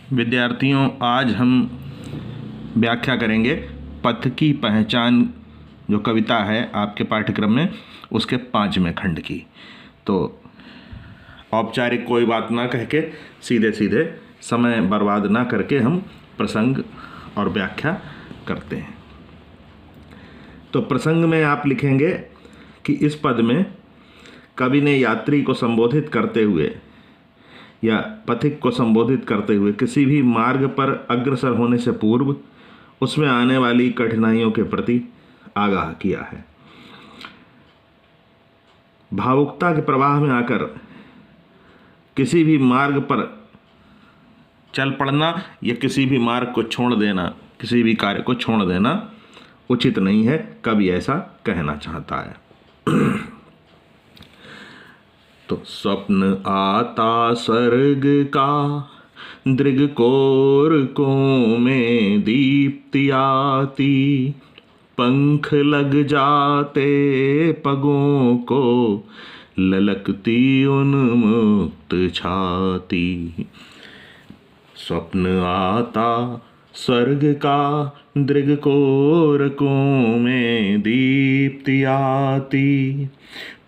विद्यार्थियों, आज हम व्याख्या करेंगे पथ की पहचान, जो कविता है आपके पाठ्यक्रम में, उसके 5वें खंड की। तो औपचारिक कोई बात ना कह के सीधे सीधे समय बर्बाद ना करके हम प्रसंग और व्याख्या करते हैं। तो प्रसंग में आप लिखेंगे कि इस पद में कवि ने यात्री को संबोधित करते हुए या पथिक को संबोधित करते हुए किसी भी मार्ग पर अग्रसर होने से पूर्व उसमें आने वाली कठिनाइयों के प्रति आगाह किया है। भावुकता के प्रवाह में आकर किसी भी मार्ग पर चल पड़ना या किसी भी मार्ग को छोड़ देना, किसी भी कार्य को छोड़ देना उचित नहीं है, कवि ऐसा कहना चाहता है। तो स्वप्न आता स्वर्ग का, दृगकोरकों में दीप्ति आती, पंख लग जाते पगों को, ललकती उन्मुक्त छाती। स्वप्न आता स्वर्ग का, दृगकोरकों में दीप्ति आती,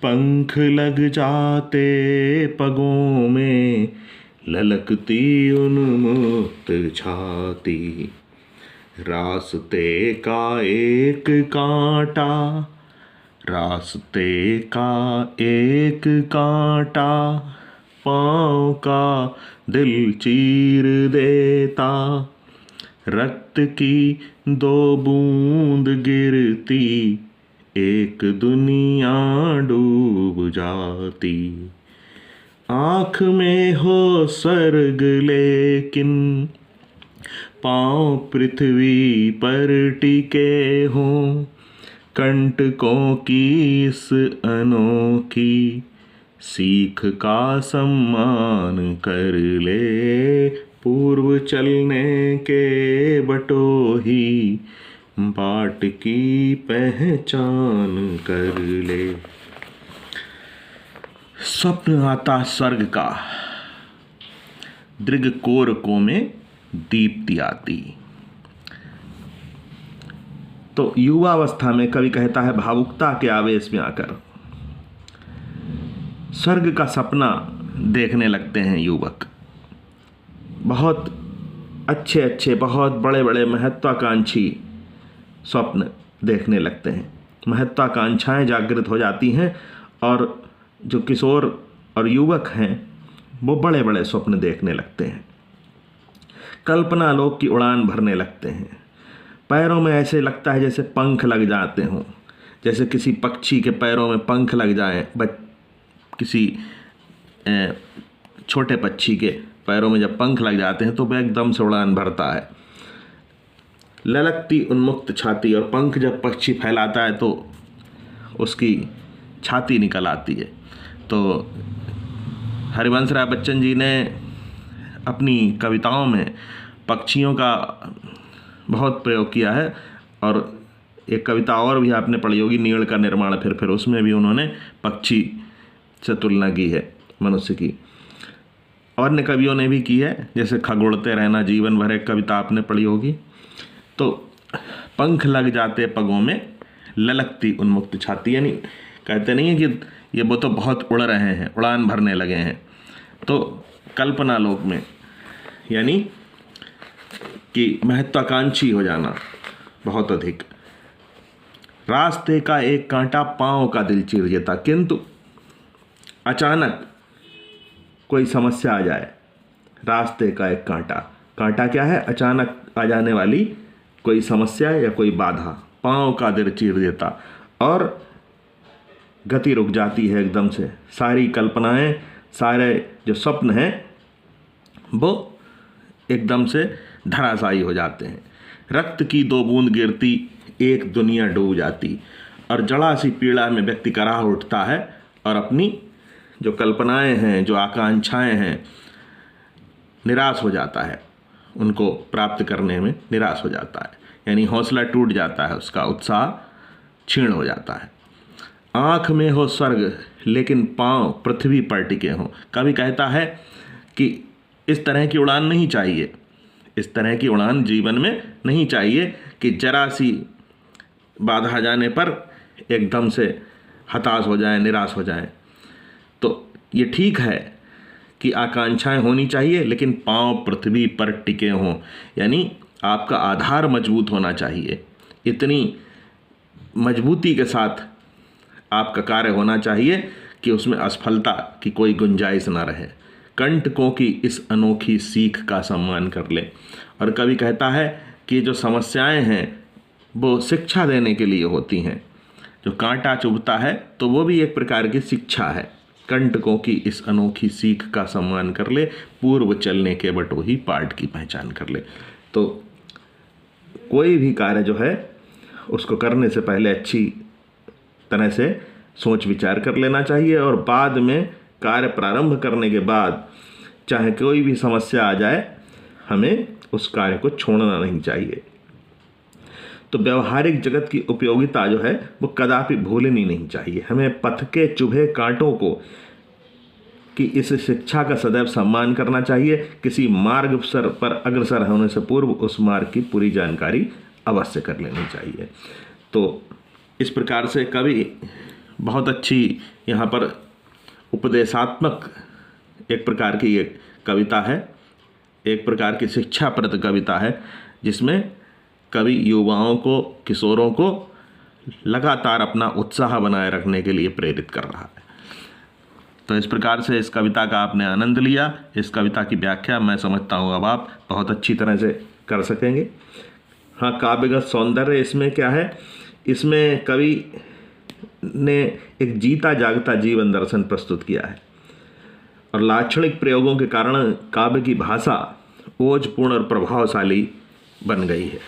पंख लग जाते पगों में, ललकती उन्मुक्त छाती। रास्ते का एक कांटा, रास्ते का एक कांटा, पाँव का दिल चीर देता, रक्त की दो बूंद गिरती, एक दुनिया डूब जाती। आँख में हो स्वर्ग लेकिन पाँव पृथ्वी पर टिके हों, कंटकों की इस अनोखी सीख का सम्मान कर ले, पूर्व चलने के बटोही बाट की पहचान कर ले। स्वप्न आता स्वर्ग का, दृगकोरकों में दीप्ति आती। तो युवावस्था में कवि कहता है, भावुकता के आवेश में आकर स्वर्ग का सपना देखने लगते हैं युवक। बहुत अच्छे अच्छे, बहुत बड़े बड़े महत्वाकांक्षी स्वप्न देखने लगते हैं। महत्वाकांक्षाएं जागृत हो जाती हैं और जो किशोर और युवक हैं वो बड़े बड़े स्वप्न देखने लगते हैं। कल्पना लोक की उड़ान भरने लगते हैं। पैरों में ऐसे लगता है जैसे पंख लग जाते हों, जैसे किसी पक्षी के पैरों में पंख लग जाएं। किसी छोटे पक्षी के पैरों में जब पंख लग जाते हैं तो वह एकदम से उड़ान भरता है। ललकती उन्मुक्त छाती, और पंख जब पक्षी फैलाता है तो उसकी छाती निकल आती है। तो हरिवंश राय बच्चन जी ने अपनी कविताओं में पक्षियों का बहुत प्रयोग किया है, और एक कविता और भी आपने पढ़ी होगी, नीड़ का निर्माण फिर उसमें भी उन्होंने पक्षी से तुलना की है मनुष्य की। अन्य कवियों ने भी की है, जैसे खगोड़ते रहना जीवन भर, एक कविता आपने पढ़ी होगी। तो पंख लग जाते पगों में, ललकती उन्मुक्त छाती, यानी कहते नहीं है कि ये वो तो बहुत उड़ रहे हैं, उड़ान भरने लगे हैं। तो कल्पना लोक में, यानी कि महत्वाकांक्षी हो जाना बहुत अधिक। रास्ते का एक कांटा, पाँव का दिल चीर देता, किंतु अचानक कोई समस्या आ जाए। रास्ते का एक कांटा, कांटा क्या है? अचानक आ जाने वाली कोई समस्या या कोई बाधा। पाँव का दिल चीर देता, और गति रुक जाती है एकदम से। सारी कल्पनाएं, सारे जो स्वप्न हैं वो एकदम से धराशायी हो जाते हैं। रक्त की दो बूंद गिरती, एक दुनिया डूब जाती, और जड़ा सी पीड़ा में व्यक्ति कराह उठता है और अपनी जो कल्पनाएं हैं, जो आकांक्षाएं हैं, निराश हो जाता है। उनको प्राप्त करने में निराश हो जाता है, यानी हौसला टूट जाता है, उसका उत्साह क्षीण हो जाता है। आँख में हो स्वर्ग लेकिन पाँव पृथ्वी पर टिके हों। कवि कहता है कि इस तरह की उड़ान नहीं चाहिए। इस तरह की उड़ान जीवन में नहीं चाहिए कि जरा सी बाधा जाने पर एकदम से हताश हो जाए, निराश हो जाए। तो ये ठीक है कि आकांक्षाएं होनी चाहिए, लेकिन पांव पृथ्वी पर टिके हों, यानी आपका आधार मजबूत होना चाहिए। इतनी मजबूती के साथ आपका कार्य होना चाहिए कि उसमें असफलता की कोई गुंजाइश ना रहे। कंटकों की इस अनोखी सीख का सम्मान कर ले। और कवि कहता है कि जो समस्याएं हैं वो शिक्षा देने के लिए होती हैं। जो कांटा चुभता है तो वो भी एक प्रकार की शिक्षा है। कंटकों की इस अनोखी सीख का सम्मान कर ले, पूर्व चलने के बटोही पाठ की पहचान कर ले। तो कोई भी कार्य जो है उसको करने से पहले अच्छी तरह से सोच विचार कर लेना चाहिए, और बाद में कार्य प्रारंभ करने के बाद चाहे कोई भी समस्या आ जाए, हमें उस कार्य को छोड़ना नहीं चाहिए। तो व्यवहारिक जगत की उपयोगिता जो है वो कदापि भूलनी नहीं चाहिए। हमें पथ के चुभे कांटों को कि इस शिक्षा का सदैव सम्मान करना चाहिए। किसी मार्ग पर अग्रसर होने से पूर्व उस मार्ग की पूरी जानकारी अवश्य कर लेनी चाहिए। तो इस प्रकार से कवि बहुत अच्छी यहाँ पर उपदेशात्मक एक प्रकार की ये कविता है, एक प्रकार की शिक्षाप्रद कविता है, जिसमें कवि युवाओं को, किशोरों को लगातार अपना उत्साह बनाए रखने के लिए प्रेरित कर रहा है। तो इस प्रकार से इस कविता का आपने आनंद लिया। इस कविता की व्याख्या मैं समझता हूँ अब आप बहुत अच्छी तरह से कर सकेंगे। हाँ, काव्यगत सौंदर्य इसमें क्या है, इसमें कवि ने एक जीता जागता जीवन दर्शन प्रस्तुत किया है, और लाक्षणिक प्रयोगों के कारण काव्य की भाषा ओजपूर्ण और प्रभावशाली बन गई है।